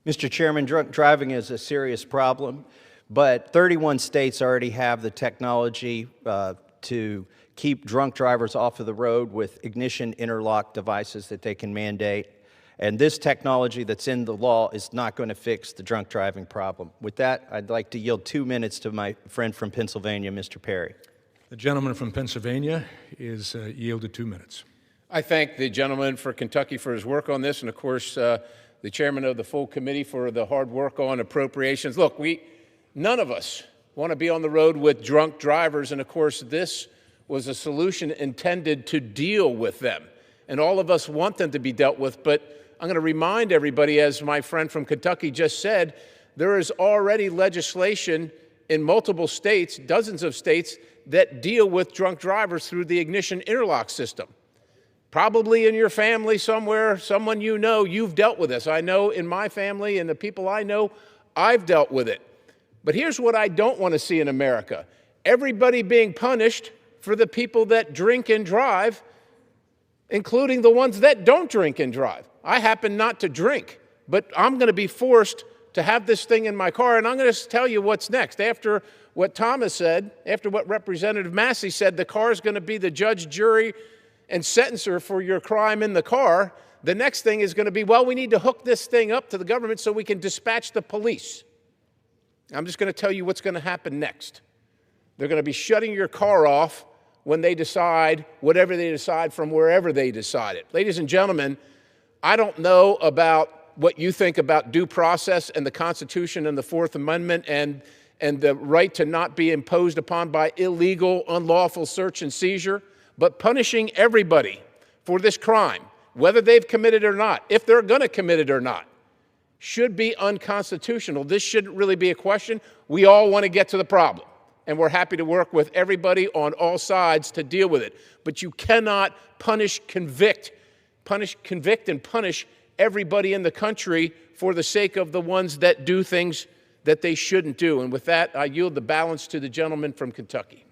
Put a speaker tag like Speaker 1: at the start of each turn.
Speaker 1: Mr. Chairman, drunk driving is a serious problem, but 31 states already have the technology to keep drunk drivers off of the road with ignition interlock devices that they can mandate. And this technology that's in the law is not going to fix the drunk driving problem. With that, I'd like to yield 2 minutes to my friend from Pennsylvania, Mr. Perry.
Speaker 2: The gentleman from Pennsylvania is yielded 2 minutes.
Speaker 3: I thank the gentleman for Kentucky for his work on this, and of course, the chairman of the full committee for the hard work on appropriations. Look, none of us want to be on the road with drunk drivers, and of course, this was a solution intended to deal with them. And all of us want them to be dealt with, but I'm going to remind everybody, as my friend from Kentucky just said, there is already legislation in multiple states, dozens of states, that deal with drunk drivers through the ignition interlock system. Probably in your family somewhere, someone you know, you've dealt with this. I know in my family and the people I know, I've dealt with it. But here's what I don't want to see in America. Everybody being punished for the people that drink and drive, including the ones that don't drink and drive. I happen not to drink, but I'm going to be forced to have this thing in my car, and I'm going to tell you what's next. After what Thomas said, after what Representative Massey said, the car is going to be the judge, jury, and sentencer for your crime in the car. The next thing is going to be, well, we need to hook this thing up to the government so we can dispatch the police. I'm just going to tell you what's going to happen next. They're going to be shutting your car off when they decide whatever they decide from wherever they decide it. Ladies and gentlemen, I don't know about what you think about due process and the Constitution and the Fourth Amendment and the right to not be imposed upon by illegal, unlawful search and seizure, but punishing everybody for this crime, whether they've committed it or not, if they're going to commit it or not, should be unconstitutional. This shouldn't really be a question. We all want to get to the problem, and we're happy to work with everybody on all sides to deal with it. But you cannot convict, and punish everybody in the country for the sake of the ones that do things that they shouldn't do. And with that, I yield the balance to the gentleman from Kentucky.